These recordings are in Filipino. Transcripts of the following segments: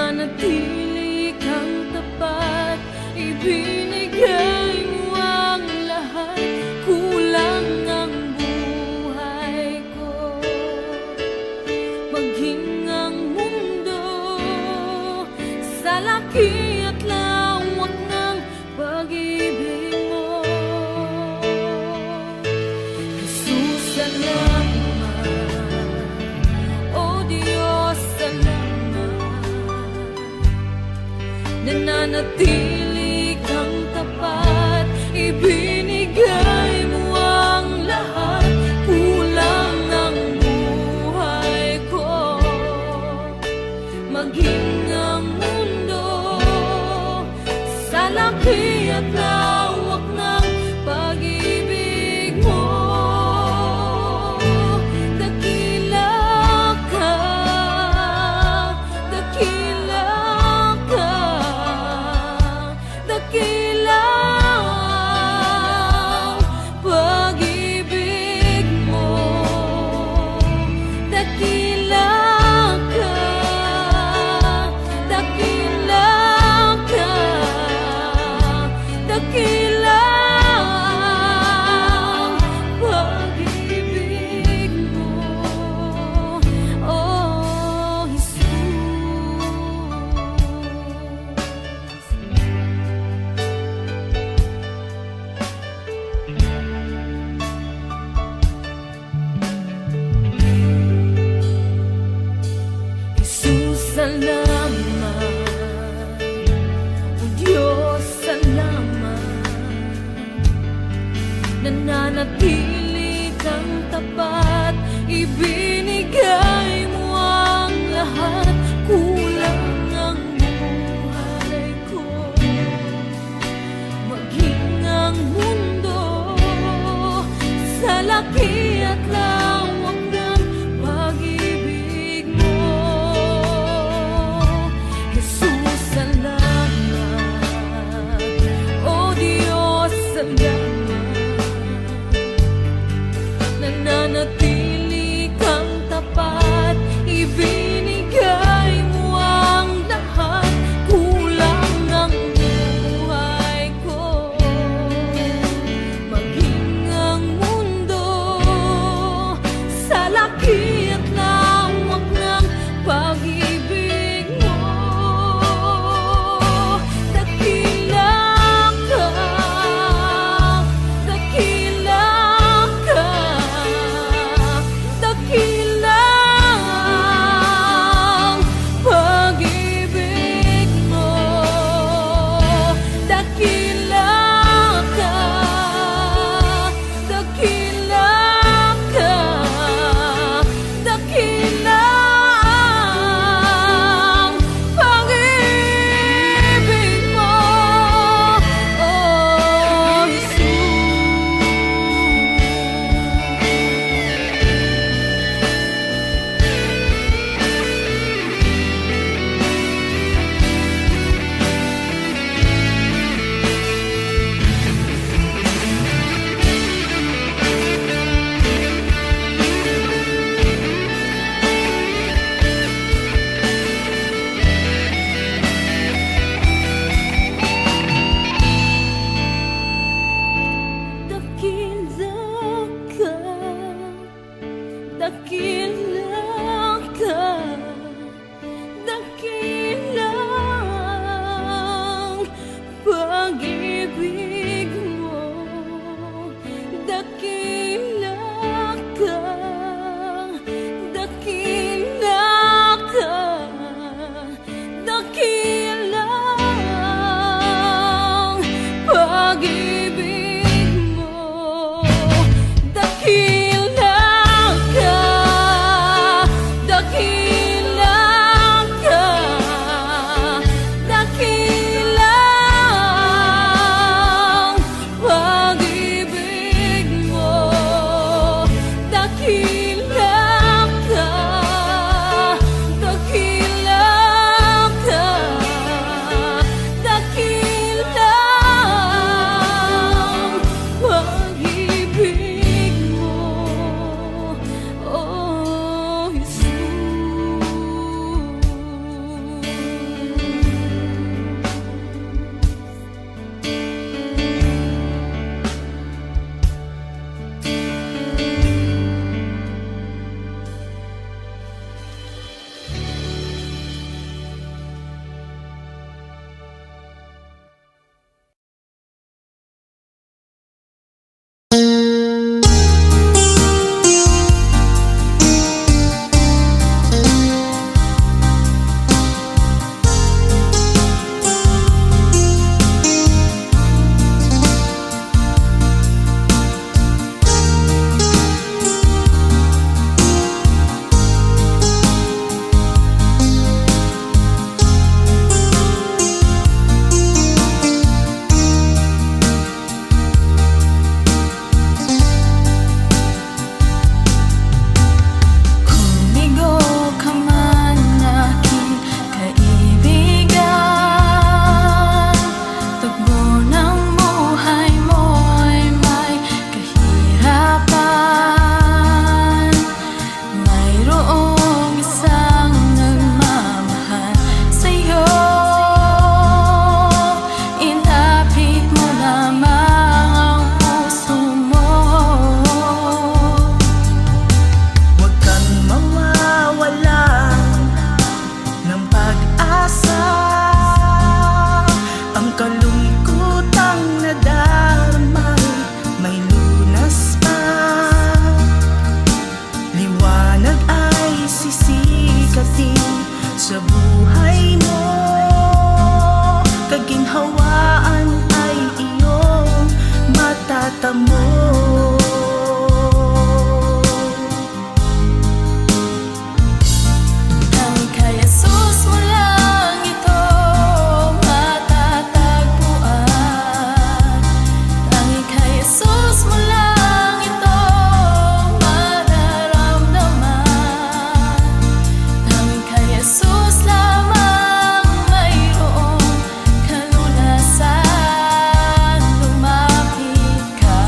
nananatili kang tapat, ibinigay mo ang lahat, kulang ang buhay ko. Maging ang mundo sa laki at lawak ng pag-ibig mo, Jesus, salamat. O Diyos, salamat. Nananatili kang tapat, ibinigay mo ang lahat, kulang ang buhay ko. Maging ang mundo sa laki at lawak ng pag-ibig mo, dakila ka, dakila ka, sisikatin sa buhay mo. Kaginhawaan ay iyong matatamo. Tanging kay Jesus mo lang ito matatagpuan. Tanging kay Jesus mo lang ito mararamdaman. Tanging kay Jesus lamang mayroong kalunasan. Lumapit ka,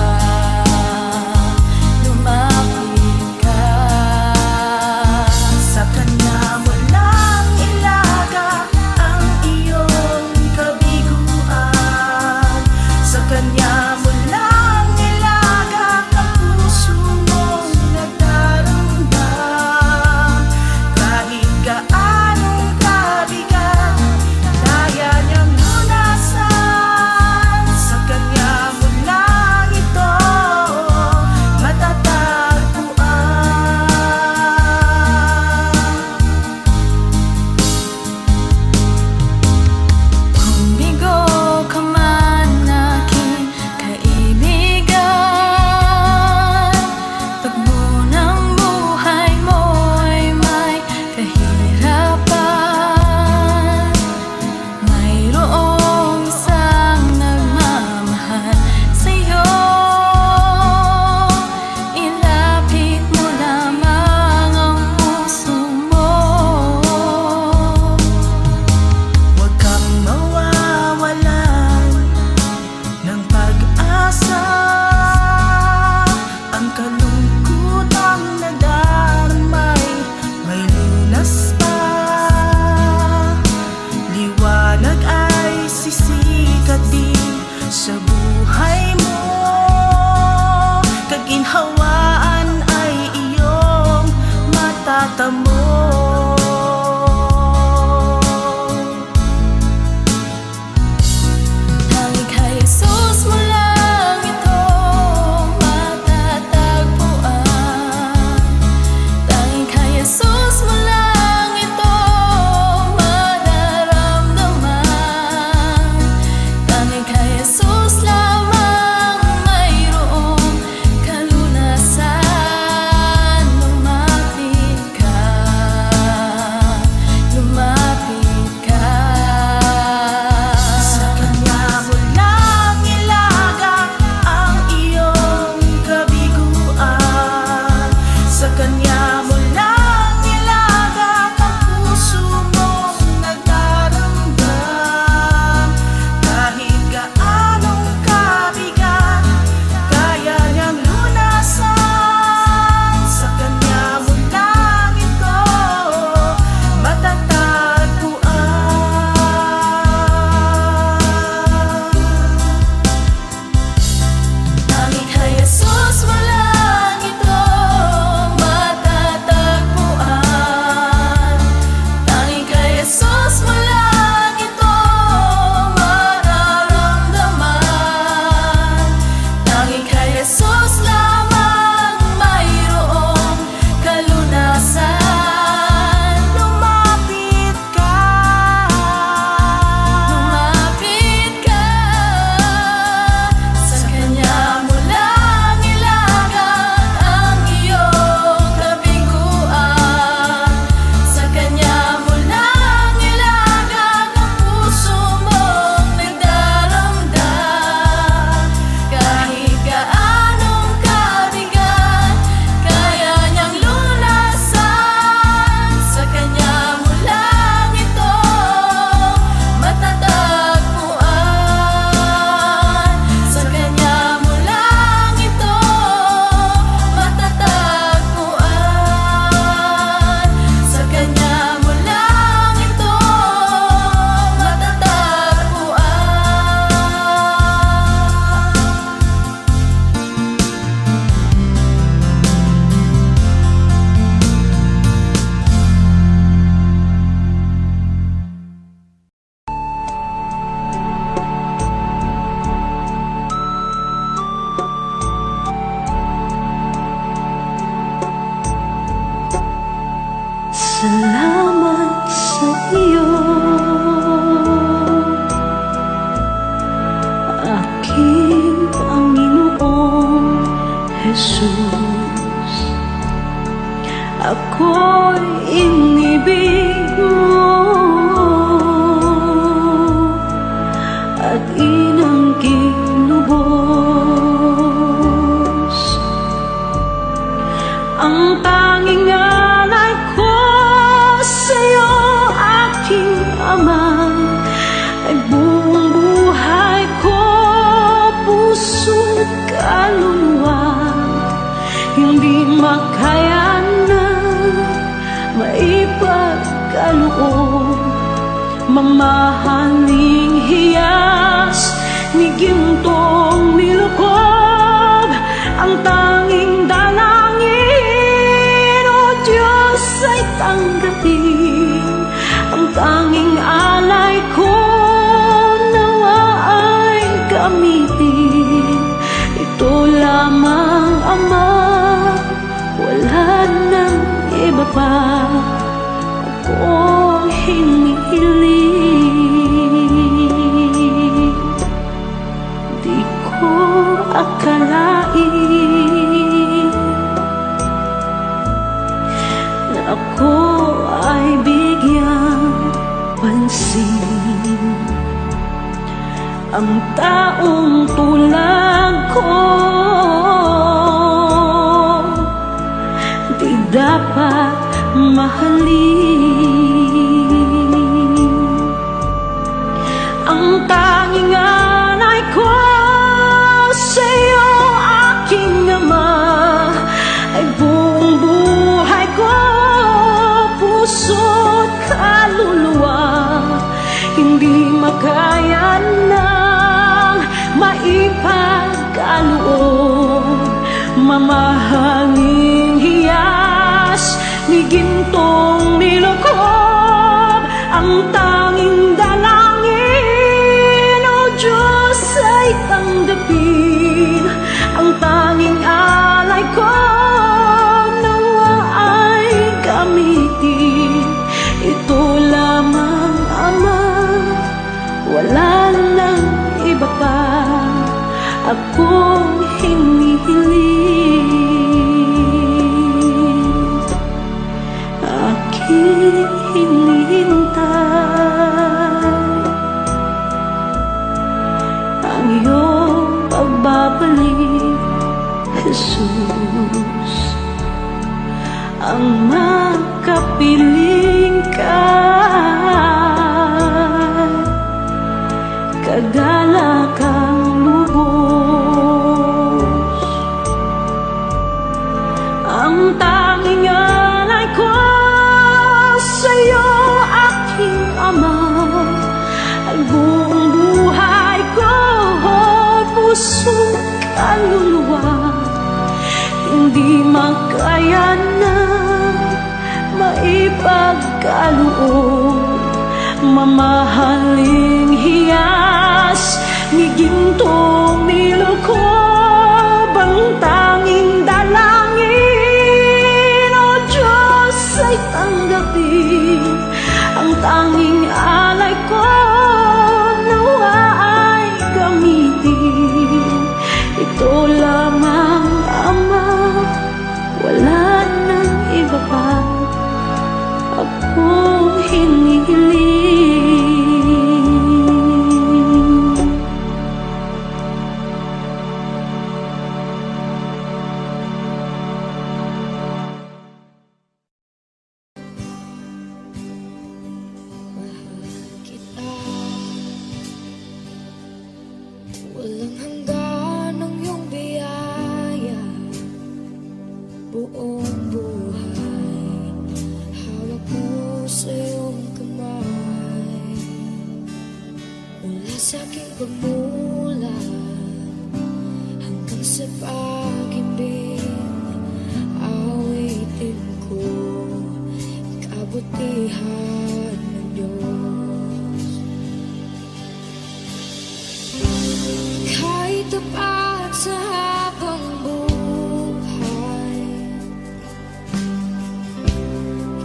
lumapit ka. Sa Kanya mo lang ilaga ang iyong kabiguan. Sa Kanya mo lang ilaga ang puso mong nagdaramdam. Kahit gaanong kabigat, kaya niyang lunasan. Sa Kanya mo lang ito matatagpuan. Kung bigo ka man aking kaibigan, pagbo ng buhay mo'y may kahirapan, mayroong isang nagmamahal sa'yo. Ilapit mo lamang ang puso mo. Huwag kang mawawalan ng pag-asa. Ang kalungkutang nadarmay may lunas pa. Liwanag ay sisikat din sa buhay mo. Kaginhawaan ay iyong matatamo. Tanging kay Jesus mo lang ito matatagpuan. Tanging kay Jesus mo lang ito mararamdaman. Tanging kay Jesus lamang mayroong kalunasan. Lumapit ka, Salamat sa iyo, aking Panginoong Jesus. Ako'y inibig mo at inangking lubos. Ang tanging alay ko sa'yo, aking Ama, ay buong buhay ko, puso't kaluluwa. Hindi makaya na maipagkaloob, mamahaling hiyas ni gintong nilukob. Ang tanging dalangin, O Diyos, ay tanggapin. Ang tanging alay ko, nawa ay gamitin. Ito lamang, Ama, wala nang iba pa akong hinihiling. Di ko akalain na ako ay bigyang pansin. Ang taong tulad ko di dapat mahalin. Ang tanging alay ko sa'yo, aking Ama, ay buong buhay ko, puso't kaluluwa. Hindi makaya nang maipagkaloob, mamahaling hiyas ni gintong nilukob. Ang tanging dalangin, O Diyos, ay tanggapin. Ang tanging alay ko, nawa ay gamitin. Ito lamang, Ama, wala nang iba pa akong hinihiling. Aking hinihintay ang iyong pagbabalik, Jesus. Ang makapiling ka, kagalakang lubos. Ang tanging alay ko sa'yo, aking Ama, ay buong buhay ko, puso't kaluluwa. Hindi makaya na maipagkaloob, mamahaling hiyas ni gintong nilukob. Ang tanging dalangin, O Diyos, ay tanggapin. Ang tanging alay ko, nawa ay gamitin. Ito lamang, Ama, wala nang iba pa akong hinihiling. Mahal kita, walang hanggan ang iyong biyaya. Buong buhay, hawak mo sa iyong kamay. Mula sa aking pagmulat hanggang sa pag-ibig, awitin ko kabutihan ng Diyos. Kahit tapat sa habang buhay,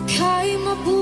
ika'y mabuhay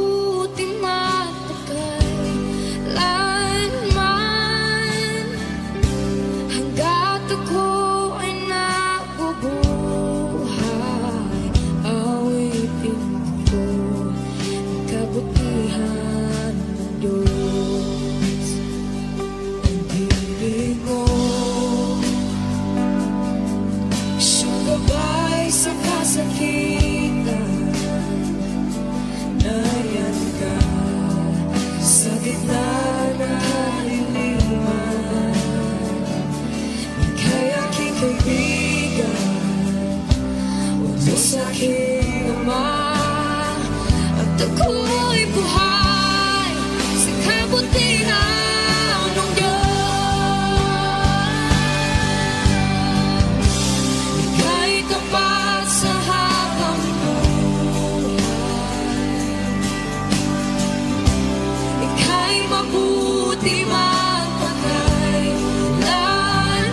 mabuti magpakailanman,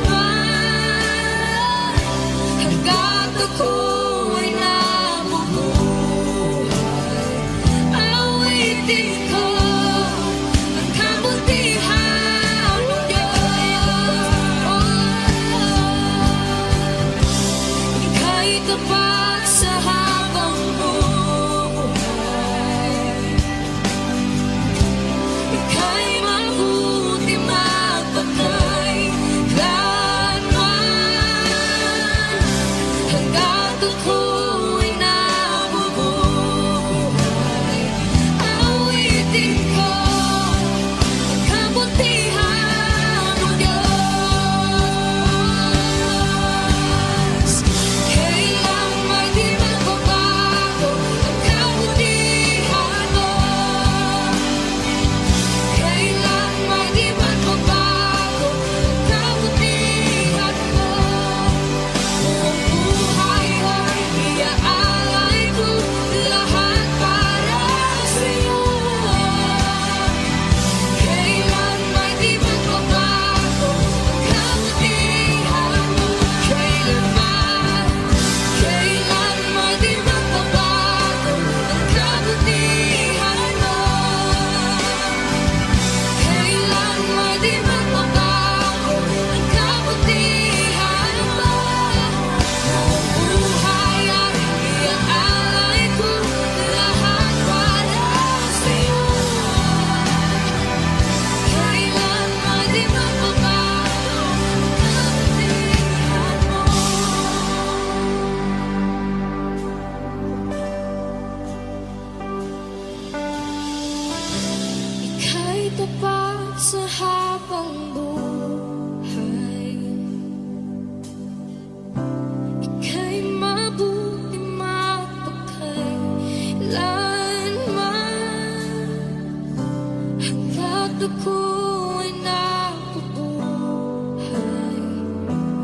hanggat ako'y nabubuhay. Awitin ko ang kabutihan mo, Diyos. Ika'y tapat sa habang buhay. Ika'y mabuti magpakailanman, hanggat ako'y nabubuhay. Awitin ko ang kabutihan mo, Diyos. Kailang may di magbabago ang kabutihan mo. Kailan may di magbabago ang kabutihan mo. Buong buhay ay iaalay ko lahat para sa'yo. Kailan may di magbabago ang kabutihan mo. Kailan may di magbabago ang kabutihan mo. Kailan may di magbabago ang kabutihan mo. Buong buhay ay iaalay ko lahat para sa'yo. Kailan may di magbabago ang kabutihan mo. Ika'y tapat sa habang buhay. Ika'y mabuti magpakailanman, hanggat ako'y nabubuhay.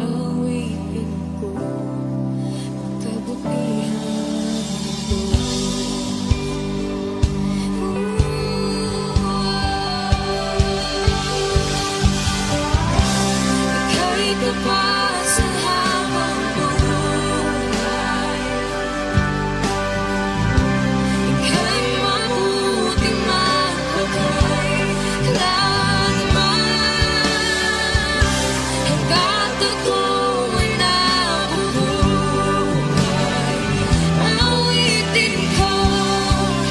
Awitin ko ang kabutihan mo. Ika'y tapat sa habang buhay. Ika'y mabuti magpakailanman, hanggat ako'y nabubuhay. Awitin ko ang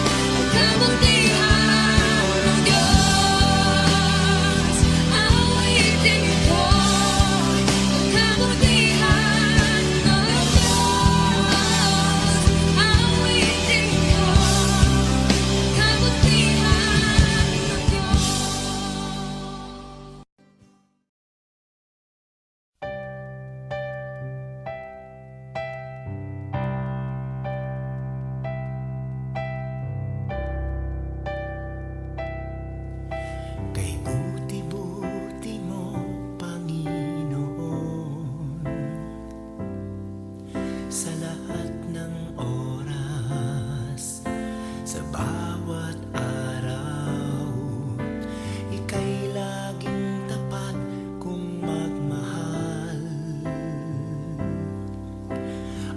kabutihan mo, Diyos. Awitin ko ang kabutihan mo, Diyos. Awitin ko ang kabutihan mo, Diyos. Kay buti-buti mo, Panginoon, sa lahat ng oras, sa bawat araw, ika'y laging tapat kung magmahal.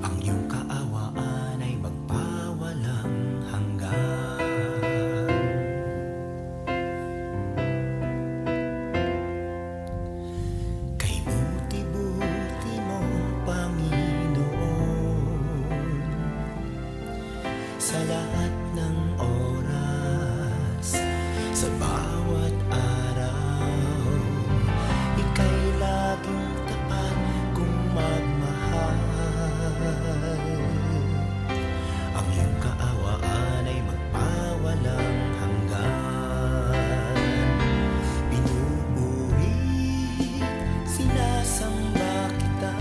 Ang iyong kaawaan ay magpawalang hanggan. Kay buti-buti mo, Panginoon, sa lahat ng oras, sa bawat araw, ika'y laging tapat kung magmahal. Ang iyong kaawaan ay magpawalang hanggan. Pinupuri, sinasamba kita,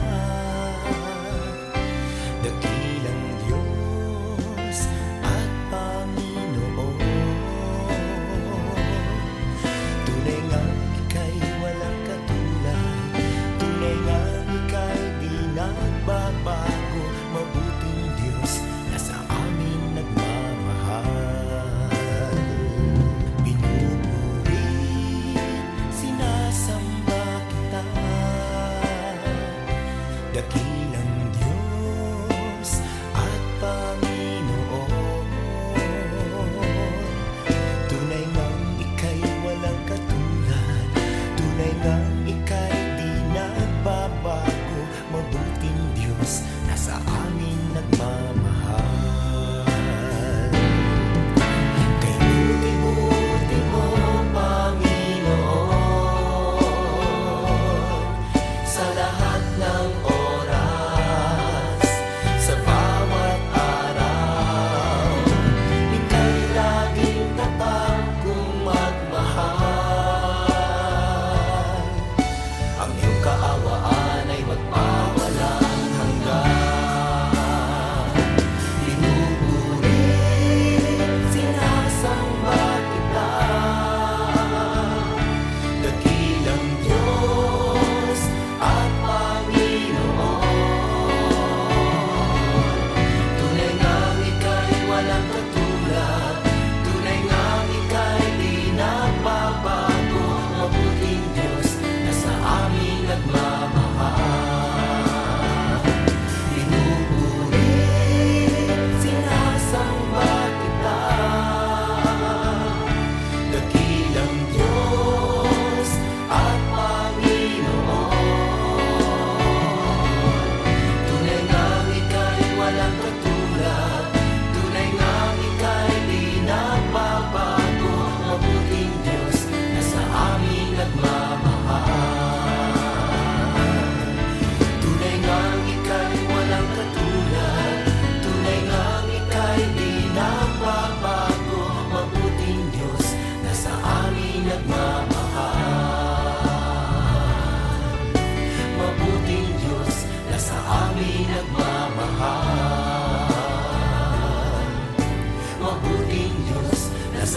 dakilang Diyos at Panginoon.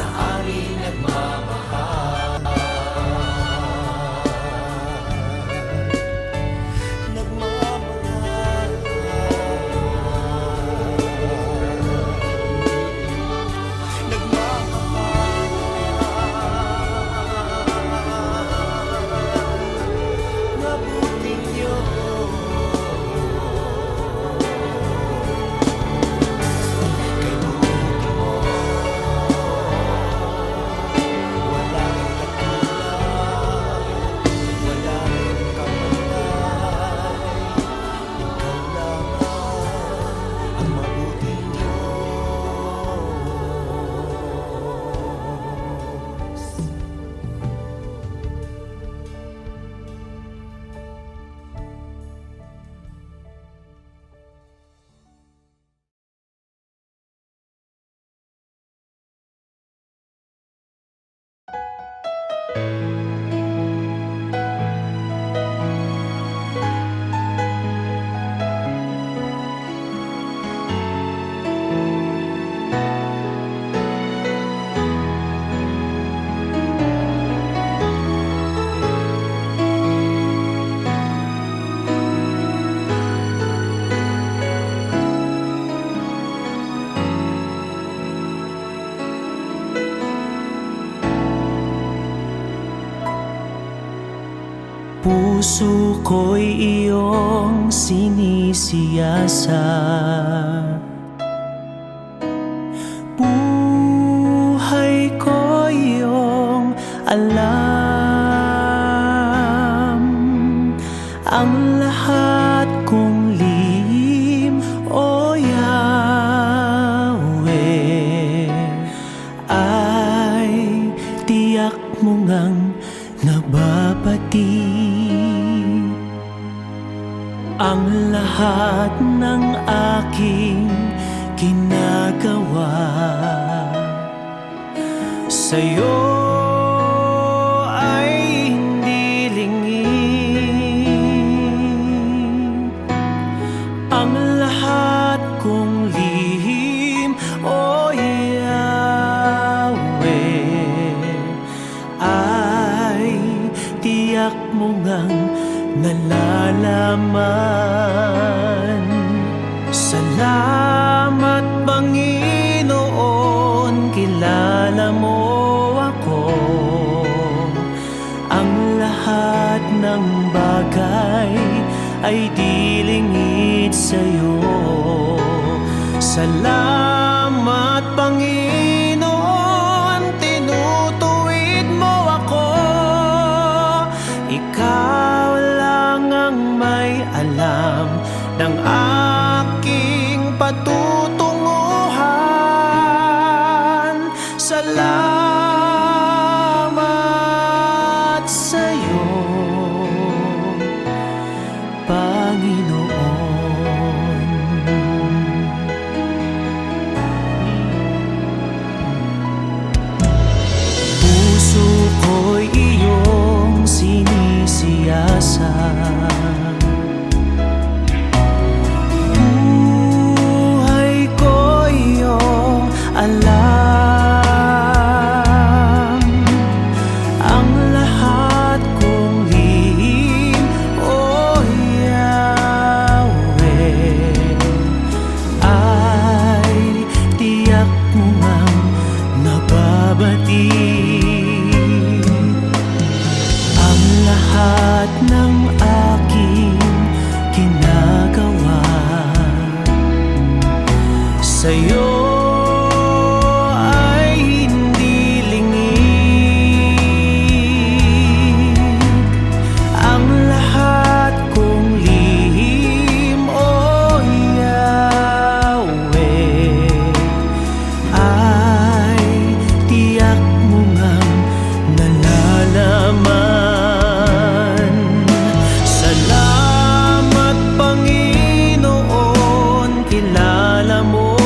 sa amin nagmamahal. Nagmamahal. Nagmamahal. Mabuting Diyos. Kay buti mo, walang katulad, walang kapalit. Ikaw lamang ang mabuting Diyos. Puso ko'y iyong sinisiyasat, buhay ko iyong alam. Ang lahat kong lihim, O Yahweh, ay tiyak mo ngang nababati. Ang lahat ng aking ginagawa sa'yo ay hindi lingid. Ang lahat kong lihim, O Yahweh, ay tiyak mo ngang nalalaman. Salamat Panginoon, kilala mo ako. Ang lahat ng bagay ay di lingid sa'yo. Salamat Panginoon, tinutuwid mo ako. Ikaw lang ang may alam ng aking patutunguhan. Salamat sa'yo, Panginoon. Puso ko'y iyong sinisiyasat, buhay ko iyong alam. Ang lahat kong lihim, O Yahweh, ay tiyak mo ngang nababati. Ang lahat ng aking ginagawa sa'yo ay hindi lingid. Ang lahat kong lihim, O Yahweh, ay tiyak mo ngang nalalaman. Salamat Panginoon, kilala mo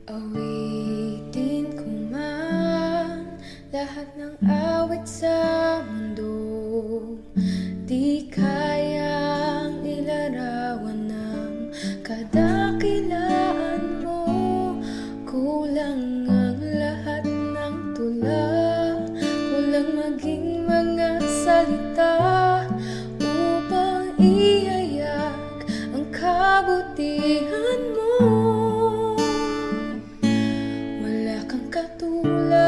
Awitin ko man lahat ng awit sa mundo, di kayang ilarawan ng kadakilaan mo. Kulang ang lahat ng tula, kulang maging mga salita upang ihayag ang kabutihan mo. Wala kang katulad,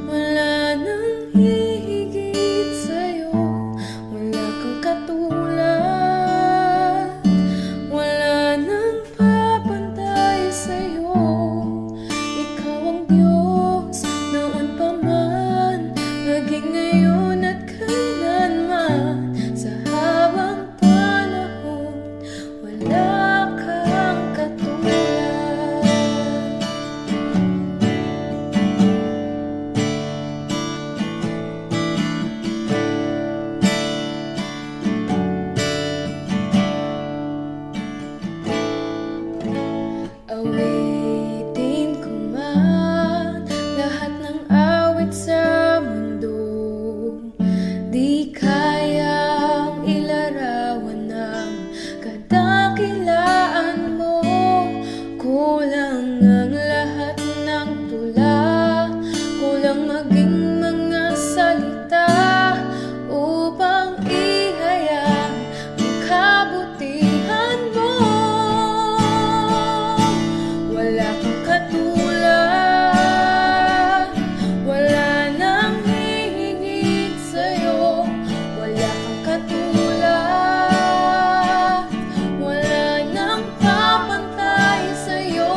wala nang hihigit sa'yo. Wala kang katulad, wala nang papantay sa'yo. Ikaw ang Diyos noon pa man, maging ngayon at kailanman. Sa habang panahon, wala kang katulad. Awitin ko man lahat ng awit sa mundo, di kayang ilarawan ng kadakilaan mo. Kulang ang lahat ng tula, kulang maging mga salita upang ihayag ang kabutihan mo. Wala kang katulad, wala nang hihigit sa'yo. Wala kang katulad, wala nang papantay sa'yo.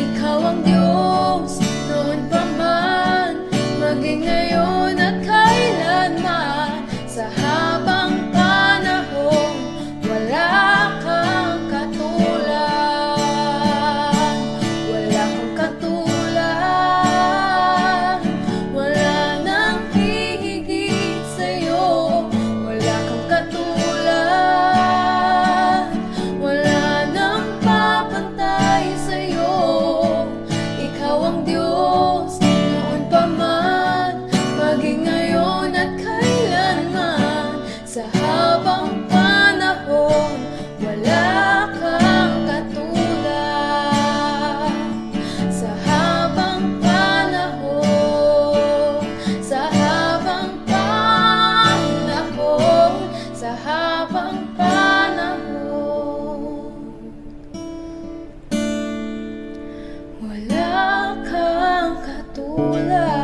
Ikaw ang Diyos noon pa man, maging ngayon at kailanman. Sa habang panahon, wala kang katulad. Wala kang katulad, wala nang hihigit sa'yo. Wala kang katulad, wala nang papantay sa'yo. Ikaw ang Diyos noon pa man, maging ngayon at kailanman. Sa habang panahon, wala kang katulad. Sa habang panahon, sa habang panahon, sa habang panahon, wala kang katulad.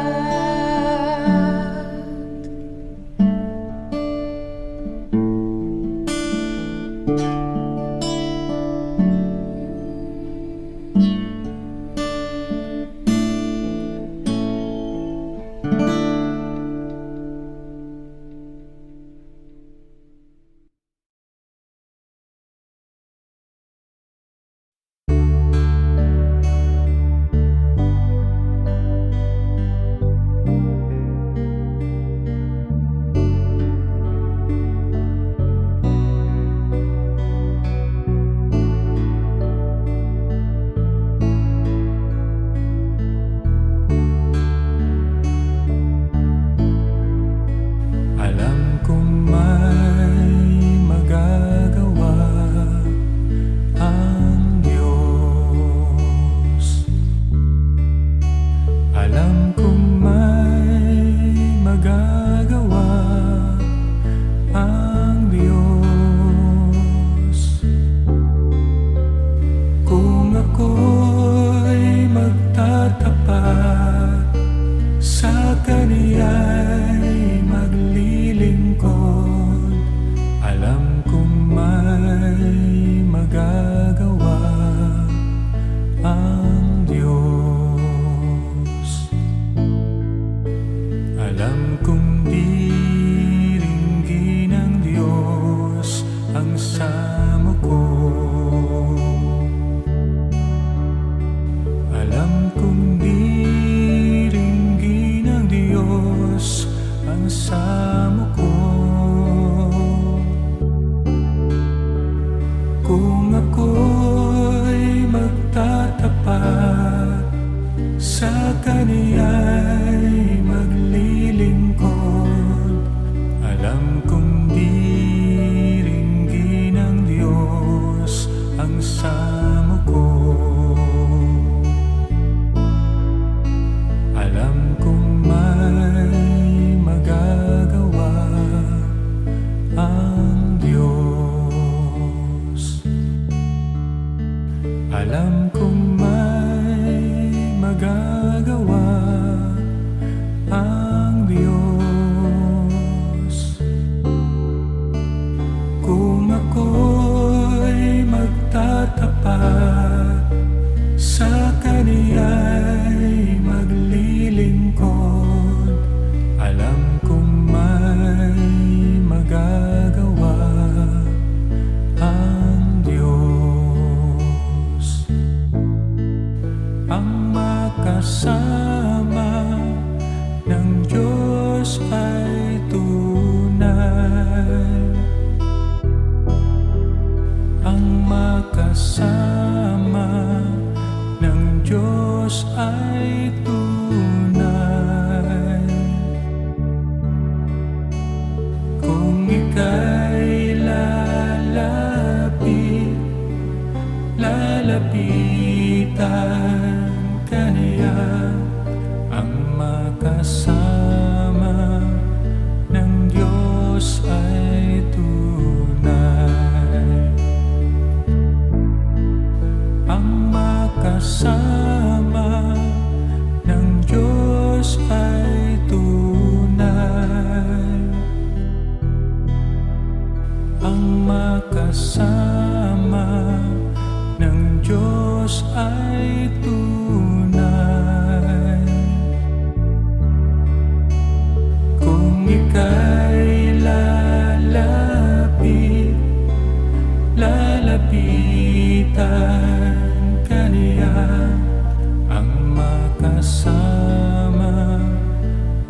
Alam kong may magagawa ang Diyos. Alam kong may magagawa ang Diyos. Kung ako'y magtatapat sa Kaniya'y maglilingkod, alam kong may magagawa ang Diyos. Alam kong diringgin ng Diyos ang samo ko. Alam kong diringgin ng Diyos ang samo ko. Kung ako'y magtatapat, sa Kaniya'y maglilingkod. Alam kong diringgin ng Diyos ang samo ko. Alam kong may magagawa ang Diyos. Alam kong may magagawa ang Diyos. Kung ako'y magtatapat, sa Kaniya'y maglilingkod. Alam kong may magagawa ang Diyos. Ang makasama ng Diyos ay tunay. Ang makasama ng Diyos ay tunay. Kung ika'y lalapitan ka niya, ang makasama ng Diyos ay tunay. Ang makasama ng Diyos ay tunay. Ang makasama ng Diyos ay tunay. Kung ika'y lalapitan ka niya, ang makasama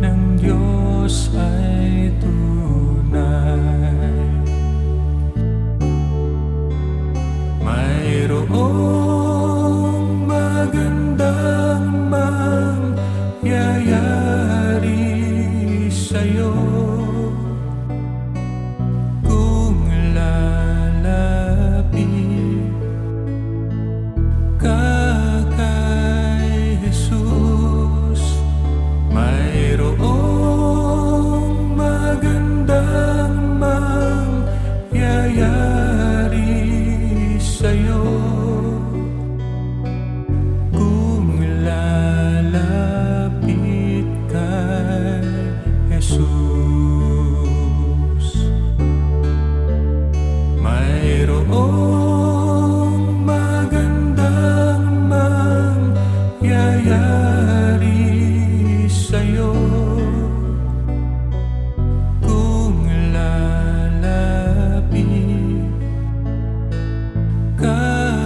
ng Diyos ay tunay. Mayroong magandang mangyayari sa'yo kung lalapit ka kay Jesus. Mayroong magandang mangyayari sa'yo kung lalapit kay Jesus. Mayroong magandang mangyayari sa'yo kung lalapit ka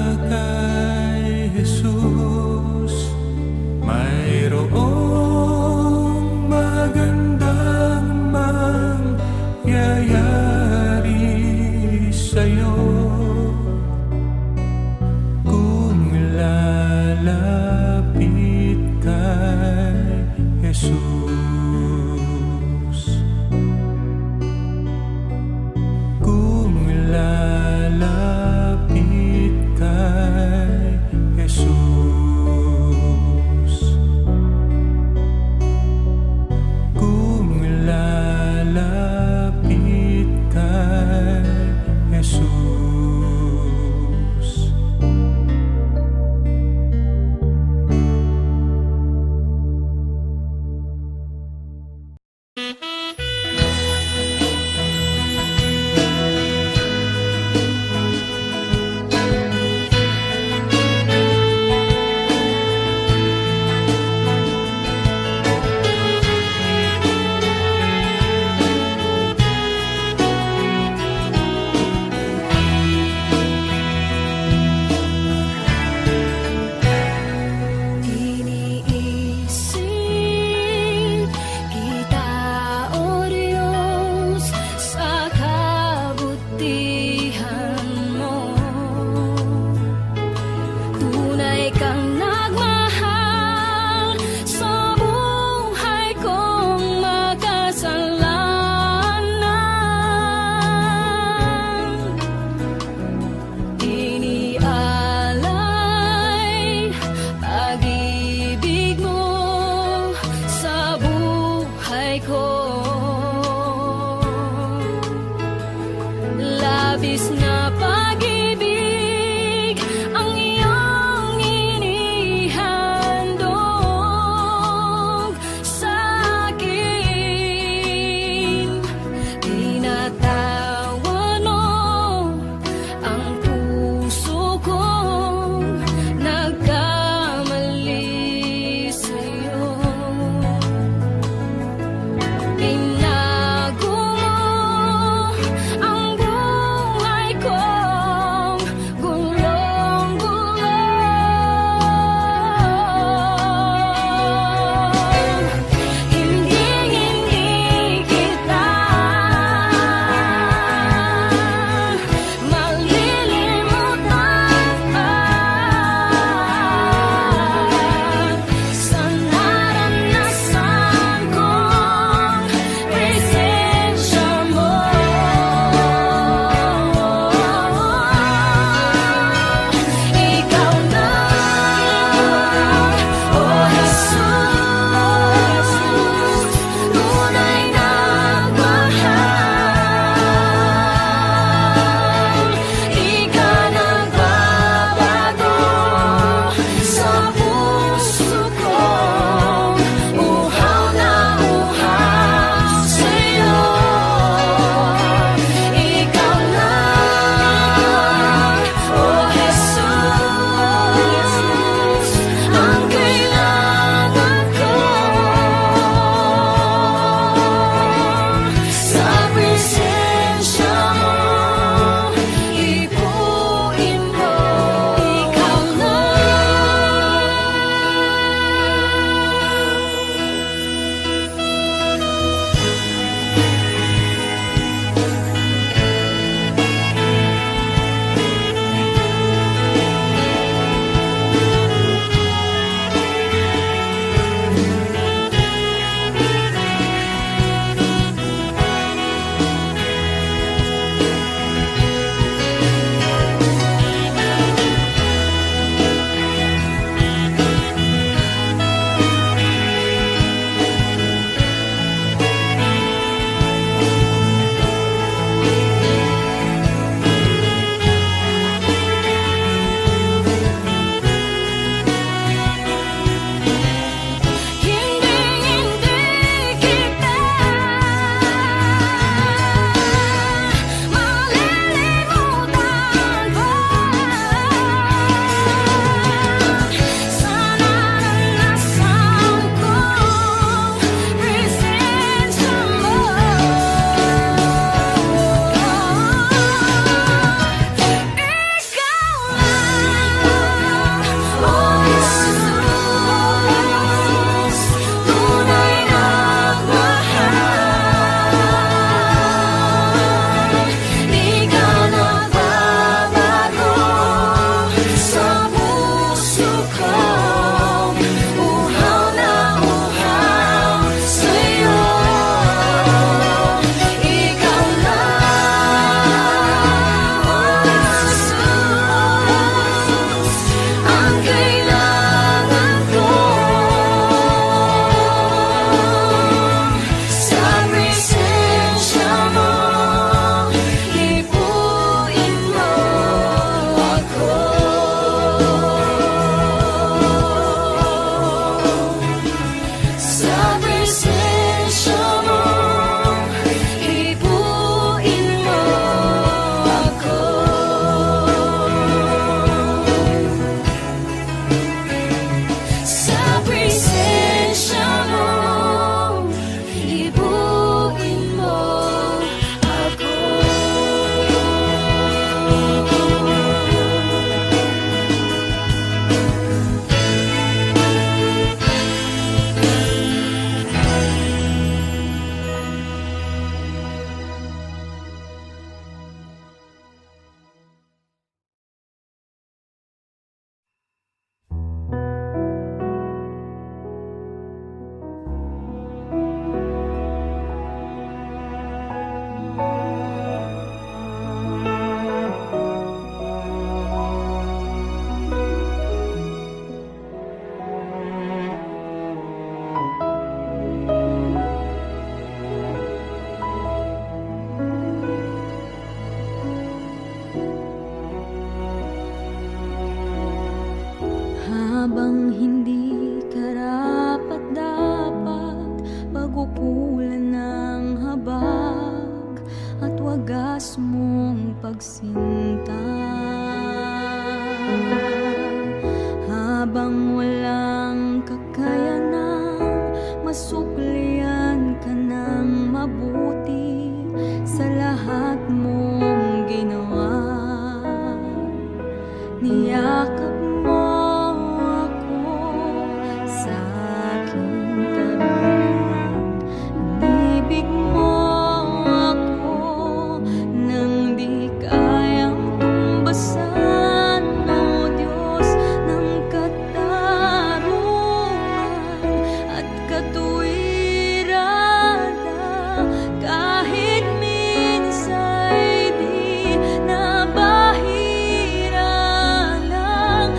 niyakap mo ako sa aking tabi. Inibig mo ako nang di kayang tumbasan, o Diyos ng katarungan at katuwiran. Kahit minsa'y di nabahira lang,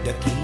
dakila